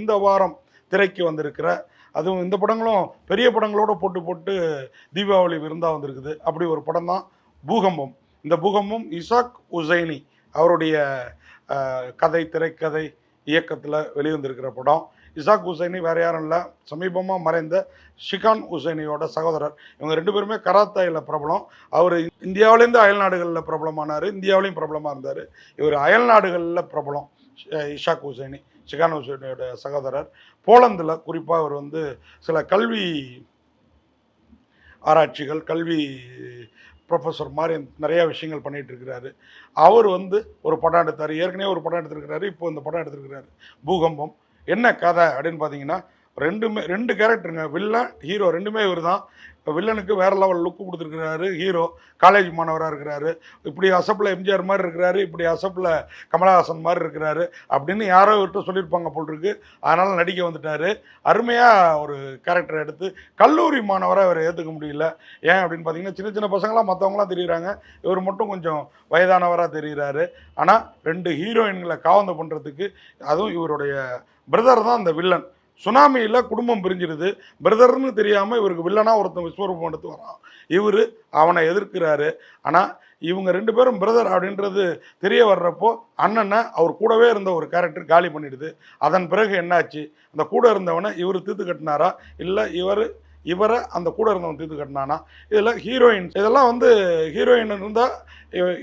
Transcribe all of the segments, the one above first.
இந்த வாரம் திரைக்கு வந்திருக்கிற அதுவும் இந்த படங்களும் பெரிய படங்களோட போட்டு போட்டு தீபாவளி விருந்தா வந்திருக்குது. அப்படி ஒரு படம் தான் பூகம்பம். இந்த பூகம்பம் இசாக் உசைனி அவருடைய கதை, திரைக்கதை, இயக்கத்தில் வெளிவந்திருக்கிற படம். இசாக் உசைனி வேற யாரும் இல்லை, சமீபமாக மறைந்த ஷிகான் உசைனியோட சகோதரர். இவங்க ரெண்டு பேருமே கராத்தாயில் பிரபலம். அவர் இந்தியாவிலேருந்து அயல் நாடுகளில் பிரபலமானார், இந்தியாவிலையும் பிரபலமாக இருந்தார். இவர் அயல் நாடுகளில் பிரபலம். இஷாக் உசைனி ஷிகான் உசைனியோட சகோதரர். போலந்தில் குறிப்பாக அவர் வந்து சில கல்வி ஆராய்ச்சிகள், கல்வி ப்ரொஃபஸர் மாதிரி நிறையா விஷயங்கள் பண்ணிகிட்டு இருக்கிறாரு. அவர் வந்து ஒரு படம் எடுத்தார், ஏற்கனவே ஒரு படம் எடுத்திருக்கிறாரு, இப்போ இந்த படம் எடுத்திருக்கிறாரு பூகம்பம். என்ன கதை அப்படின்னு பார்த்தீங்கன்னா, ரெண்டு கேரக்டருங்க, வில்லன் ஹீரோ ரெண்டுமே இவர் தான். வில்லனுக்கு வேறு லெவல் லுக்கு கொடுத்துருக்கிறாரு. ஹீரோ காலேஜ் மாணவராக இருக்கிறாரு, இப்படி அசப்பில் எம்ஜிஆர் மாதிரி இருக்கிறாரு, இப்படி அசப்பில் கமலஹாசன் மாதிரி இருக்கிறாரு அப்படின்னு யாரோ இவர்கிட்ட சொல்லியிருப்பாங்க போல் இருக்கு. அதனால் நடிக்க வந்துட்டார். அருமையாக ஒரு கேரக்டர் எடுத்து கல்லூரி மாணவராக இவரை ஏற்றுக்க முடியல. ஏன் அப்படின்னு பார்த்தீங்கன்னா, சின்ன சின்ன பசங்களாம் மற்றவங்களாம் தெரியுறாங்க, இவர் மட்டும் கொஞ்சம் வயதானவராக தெரிகிறாரு. ஆனால் ரெண்டு ஹீரோயின்களை காவந்து பண்ணுறதுக்கு, அதுவும் இவருடைய பிரதர் தான் அந்த வில்லன். சுனாமியில் குடும்பம் பிரிஞ்சிருது, பிரதர்னு தெரியாமல் இவருக்கு வில்லனாக ஒருத்தன் விஸ்வரூபம் எடுத்து வரான். இவர் அவனை எதிர்க்கிறாரு. ஆனால் இவங்க ரெண்டு பேரும் பிரதர் அப்படின்றது தெரிய வர்றப்போ அண்ணனை அவர் கூடவே இருந்த ஒரு கேரக்டர் காலி பண்ணிடுது. அதன் பிறகு என்னாச்சு, அந்த கூட இருந்தவனை இவர் தீர்த்து கட்டினாரா, இல்லை இவரை அந்த கூட இருந்தவன் தீர்த்து கட்டினானா? இதில் ஹீரோயின் இதெல்லாம் வந்து ஹீரோயின் இருந்தால்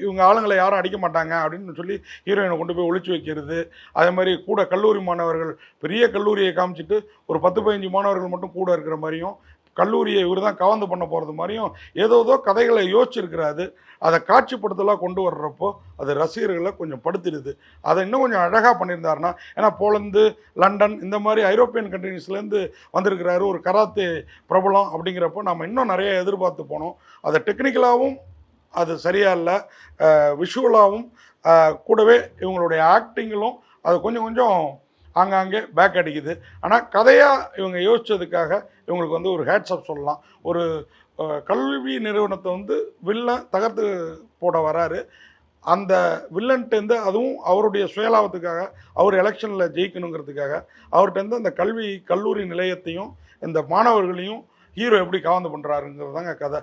இவங்க ஆளுங்களை யாரும் அடிக்க மாட்டாங்க அப்படின்னு சொல்லி ஹீரோயினை கொண்டு போய் ஒழிச்சு வைக்கிறது. அதே மாதிரி கூட கல்லூரி மாணவர்கள், பெரிய கல்லூரியை காமிச்சிட்டு ஒரு 10-15 மாணவர்கள் மட்டும் கூட இருக்கிற மாதிரியும், கல்லூரியை இவர் தான் கவர்ந்து பண்ண போகிறது மாதிரியும் ஏதோ கதைகளை யோசிச்சிருக்கிறாரு. அதை காட்சிப்படுத்தலாம் கொண்டு வர்றப்போ அது ரசிகர்களை கொஞ்சம் படுத்திடுது. அதை இன்னும் கொஞ்சம் அழகாக பண்ணியிருந்தாருன்னா, ஏன்னா போலந்து, லண்டன் இந்த மாதிரி ஐரோப்பியன் கண்ட்ரீஸ்லேருந்து வந்திருக்கிறாரு, ஒரு கராத்தே பிரபலம் அப்படிங்கிறப்போ நம்ம இன்னும் நிறைய எதிர்பார்த்து போனோம். அதை டெக்னிக்கலாகவும் அது சரியாக இல்லை, விஷுவலாகவும் கூடவே இவங்களுடைய ஆக்டிங்களும் அது கொஞ்சம் கொஞ்சம் ஆங்காங்கே பேக் அடிக்குது. ஆனால் கதையாக இவங்க யோசித்ததுக்காக இவங்களுக்கு வந்து ஒரு ஹேட்ஸ்அப் சொல்லலாம். ஒரு கல்வி நிறுவனத்தை வந்து வில்லன் தகர்த்து போட வராரு. அந்த வில்லன்ட்டேருந்து, அதுவும் அவருடைய சுயலாபத்துக்காக, அவர் எலெக்ஷனில் ஜெயிக்கணுங்கிறதுக்காக அவர்கிட்டருந்து அந்த கல்லூரி நிலையத்தையும் இந்த மாணவர்களையும் ஹீரோ எப்படி காவந்து பண்ணுறாருங்கிறது தாங்க கதை.